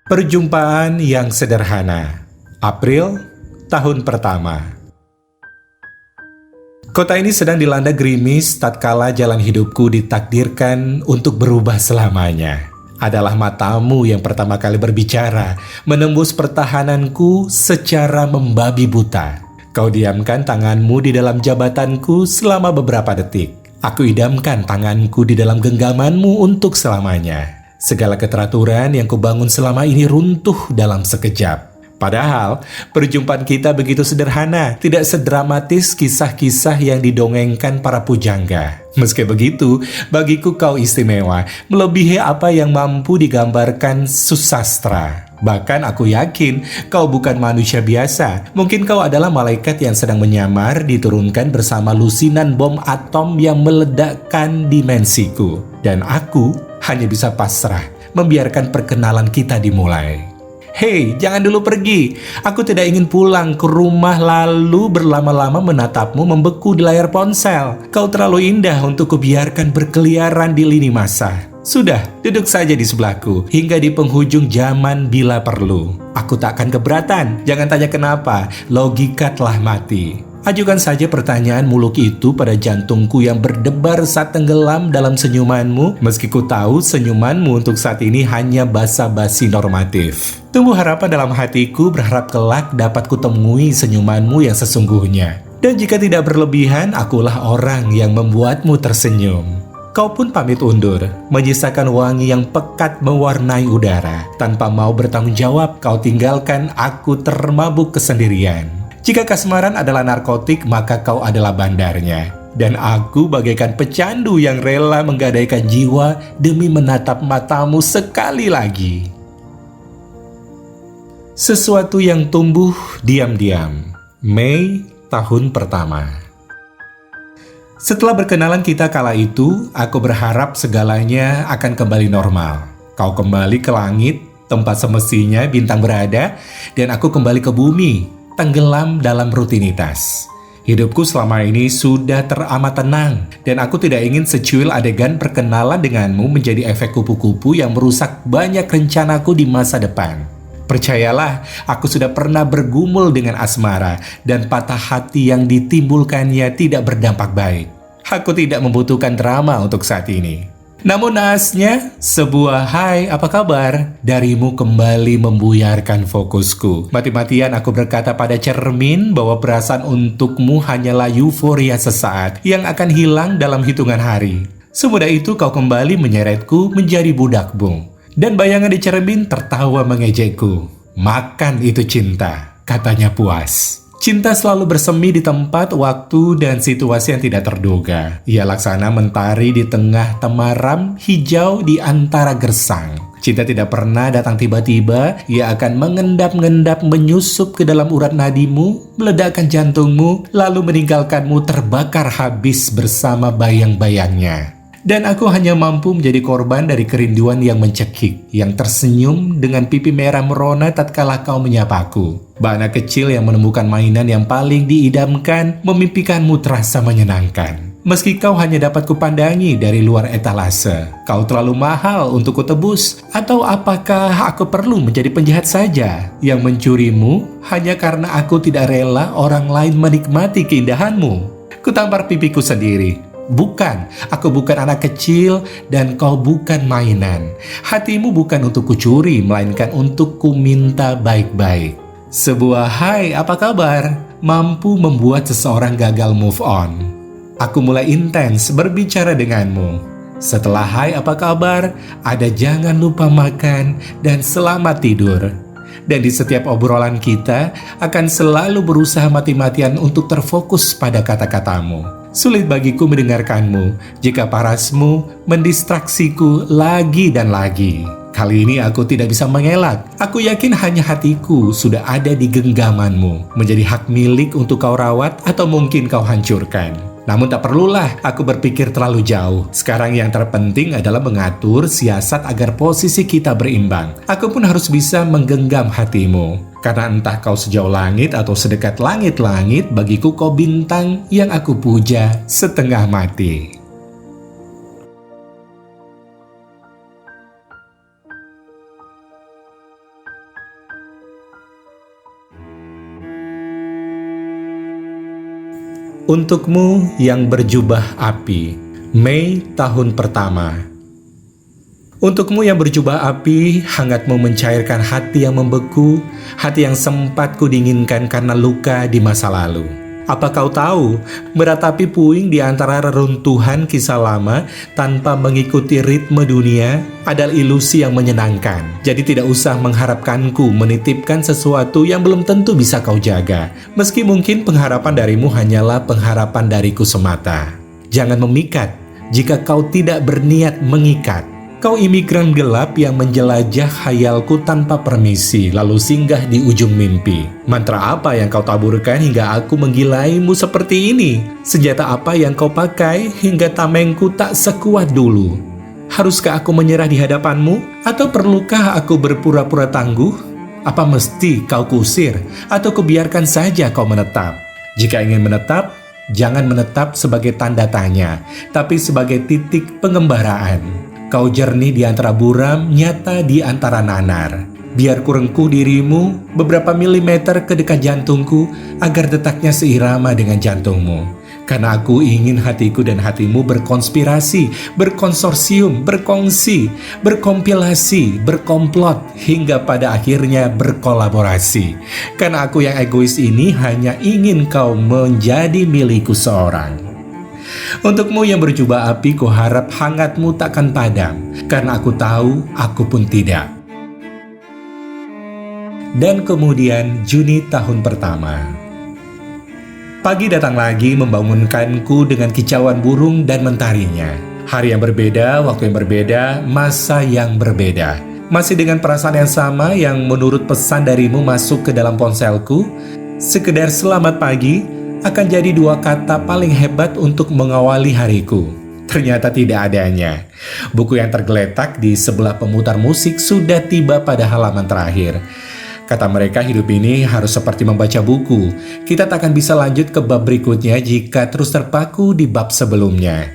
Perjumpaan yang sederhana. April, tahun pertama. Kota ini sedang dilanda gerimis tatkala jalan hidupku ditakdirkan untuk berubah selamanya. Adalah matamu yang pertama kali berbicara, menembus pertahananku secara membabi buta. Kau diamkan tanganmu di dalam jabatanku selama beberapa detik. Aku idamkan tanganku di dalam genggamanmu untuk selamanya. Segala keteraturan yang kubangun selama ini runtuh dalam sekejap. Padahal, perjumpaan kita begitu sederhana, tidak sedramatis kisah-kisah yang didongengkan para pujangga. Meski begitu, bagiku kau istimewa, melebihi apa yang mampu digambarkan susastra. Bahkan aku yakin kau bukan manusia biasa. Mungkin kau adalah malaikat yang sedang menyamar diturunkan bersama lusinan bom atom yang meledakkan dimensiku. Dan aku hanya bisa pasrah membiarkan perkenalan kita dimulai. Hei, jangan dulu pergi. Aku tidak ingin pulang ke rumah lalu berlama-lama menatapmu membeku di layar ponsel. Kau terlalu indah untuk kubiarkan berkeliaran di lini masa. Sudah, duduk saja di sebelahku hingga di penghujung zaman bila perlu. Aku tak akan keberatan. Jangan tanya kenapa, logika telah mati. Ajukan saja pertanyaan muluk itu pada jantungku yang berdebar saat tenggelam dalam senyumanmu, meski ku tahu senyumanmu untuk saat ini hanya basa-basi normatif. Tumbuh harapan dalam hatiku, berharap kelak dapat kutemui senyumanmu yang sesungguhnya. Dan jika tidak berlebihan, akulah orang yang membuatmu tersenyum. Kau pun pamit undur, menyisakan wangi yang pekat mewarnai udara. Tanpa mau bertanggung jawab, kau tinggalkan aku termabuk kesendirian. Jika kasmaran adalah narkotik, maka kau adalah bandarnya. Dan aku bagaikan pecandu yang rela menggadaikan jiwa demi menatap matamu sekali lagi. Sesuatu yang tumbuh diam-diam. Mei, tahun pertama. Setelah berkenalan kita kala itu, aku berharap segalanya akan kembali normal. Kau kembali ke langit, tempat semestinya bintang berada, dan aku kembali ke bumi, tenggelam dalam rutinitas. Hidupku selama ini sudah teramat tenang, dan aku tidak ingin secuil adegan perkenalan denganmu menjadi efek kupu-kupu yang merusak banyak rencanaku di masa depan. Percayalah, aku sudah pernah bergumul dengan asmara, dan patah hati yang ditimbulkannya tidak berdampak baik. Aku tidak membutuhkan drama untuk saat ini. Namun naasnya, sebuah "Hai, apa kabar?" darimu kembali membuyarkan fokusku. Mati-matian aku berkata pada cermin bahwa perasaan untukmu hanyalah euforia sesaat yang akan hilang dalam hitungan hari. Semudah itu kau kembali menyeretku menjadi budakmu. Dan bayangan di cermin tertawa mengejekku. "Makan itu cinta," katanya puas. Cinta selalu bersemi di tempat, waktu, dan situasi yang tidak terduga. Ia laksana mentari di tengah temaram, hijau di antara gersang. Cinta tidak pernah datang tiba-tiba. Ia akan mengendap-ngendap menyusup ke dalam urat nadimu, meledakkan jantungmu, lalu meninggalkanmu terbakar habis bersama bayang-bayangnya. Dan aku hanya mampu menjadi korban dari kerinduan yang mencekik, yang tersenyum dengan pipi merah merona tatkala kau menyapaku. Anak kecil yang menemukan mainan yang paling diidamkan, memimpikanmu terasa menyenangkan. Meski kau hanya dapat kupandangi dari luar etalase, kau terlalu mahal untuk kutebus. Atau apakah aku perlu menjadi penjahat saja yang mencurimu hanya karena aku tidak rela orang lain menikmati keindahanmu? Kutampar pipiku sendiri. Bukan, aku bukan anak kecil dan kau bukan mainan. Hatimu bukan untuk kucuri, melainkan untuk kuminta baik-baik. Sebuah "Hai, apa kabar?" mampu membuat seseorang gagal move on. Aku mulai intens berbicara denganmu. Setelah "Hai, apa kabar?" ada "Jangan lupa makan" dan "Selamat tidur." Dan di setiap obrolan kita akan selalu berusaha mati-matian untuk terfokus pada kata-katamu. Sulit bagiku mendengarkanmu jika parasmu mendistraksiku lagi dan lagi. Kali ini aku tidak bisa mengelak. Aku yakin hanya hatiku sudah ada di genggamanmu, menjadi hak milik untuk kau rawat atau mungkin kau hancurkan. Namun tak perlulah aku berpikir terlalu jauh. Sekarang yang terpenting adalah mengatur siasat agar posisi kita berimbang. Aku pun harus bisa menggenggam hatimu. Karena entah kau sejauh langit atau sedekat langit-langit, bagiku kau bintang yang aku puja setengah mati. Untukmu yang berjubah api, Mei tahun pertama. Untukmu yang berjubah api, hangatmu mencairkan hati yang membeku, hati yang sempat kudinginkan karena luka di masa lalu. Apa kau tahu, meratapi puing di antara reruntuhan kisah lama tanpa mengikuti ritme dunia adalah ilusi yang menyenangkan. Jadi tidak usah mengharapkanku menitipkan sesuatu yang belum tentu bisa kau jaga. Meski mungkin pengharapan darimu hanyalah pengharapan dariku semata. Jangan memikat jika kau tidak berniat mengikat. Kau imigran gelap yang menjelajah khayalku tanpa permisi, lalu singgah di ujung mimpi. Mantra apa yang kau taburkan hingga aku menggilaimu seperti ini? Senjata apa yang kau pakai hingga tamengku tak sekuat dulu? Haruskah aku menyerah di hadapanmu? Atau perlukah aku berpura-pura tangguh? Apa mesti kau kusir? Atau kubiarkan saja kau menetap? Jika ingin menetap, jangan menetap sebagai tanda tanya, tapi sebagai titik pengembaraan. Kau jernih di antara buram, nyata di antara nanar. Biar kurengkuh dirimu beberapa milimeter ke dekat jantungku agar detaknya seirama dengan jantungmu. Karena aku ingin hatiku dan hatimu berkonspirasi, berkonsorsium, berkongsi, berkompilasi, berkomplot, hingga pada akhirnya berkolaborasi. Karena aku yang egois ini hanya ingin kau menjadi milikku seorang. Untukmu yang berjubah api, ku harap hangatmu takkan padam, karena aku tahu aku pun tidak. Dan kemudian Juni tahun pertama. Pagi datang lagi membangunkanku dengan kicauan burung dan mentarinya. Hari yang berbeda, waktu yang berbeda, masa yang berbeda. Masih dengan perasaan yang sama yang menurut pesan darimu masuk ke dalam ponselku, sekedar selamat pagi akan jadi dua kata paling hebat untuk mengawali hariku. Ternyata tidak adanya. Buku yang tergeletak di sebelah pemutar musik sudah tiba pada halaman terakhir. Kata mereka, hidup ini harus seperti membaca buku. Kita tak akan bisa lanjut ke bab berikutnya jika terus terpaku di bab sebelumnya.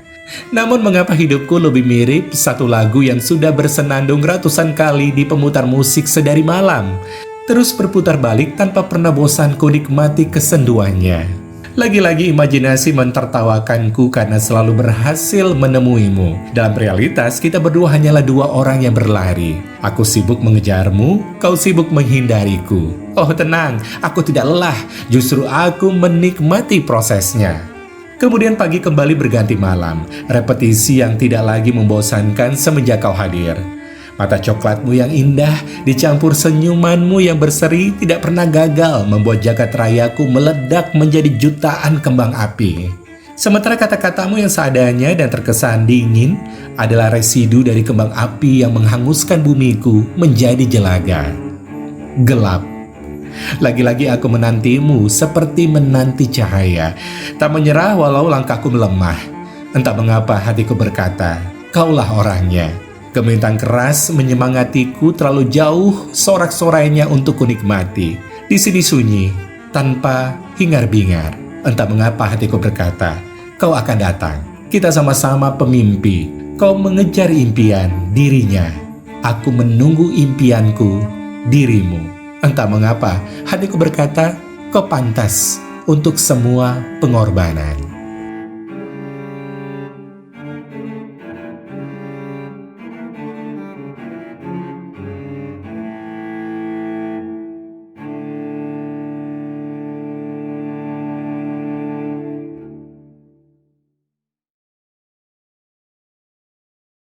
Namun mengapa hidupku lebih mirip satu lagu yang sudah bersenandung ratusan kali di pemutar musik sedari malam, terus berputar balik tanpa pernah bosan ku nikmati kesenduannya. Lagi-lagi imajinasi mentertawakanku karena selalu berhasil menemuimu. Dalam realitas, kita berdua hanyalah dua orang yang berlari. Aku sibuk mengejarmu, kau sibuk menghindariku. Oh tenang, aku tidak lelah, justru aku menikmati prosesnya. Kemudian pagi kembali berganti malam, repetisi yang tidak lagi membosankan semenjak kau hadir. Mata coklatmu yang indah dicampur senyumanmu yang berseri tidak pernah gagal membuat jagat rayaku meledak menjadi jutaan kembang api. Sementara kata-katamu yang seadanya dan terkesan dingin adalah residu dari kembang api yang menghanguskan bumiku menjadi jelaga. Gelap. Lagi-lagi aku menantimu seperti menanti cahaya, tak menyerah walau langkahku melemah. Entah mengapa hatiku berkata, kaulah orangnya. Gemintang keras menyemangatiku terlalu jauh sorak-sorainya untuk kunikmati. Di sini sunyi, tanpa hingar-bingar. Entah mengapa hatiku berkata, kau akan datang. Kita sama-sama pemimpi. Kau mengejar impian dirinya. Aku menunggu impianku, dirimu. Entah mengapa hatiku berkata, kau pantas untuk semua pengorbanan.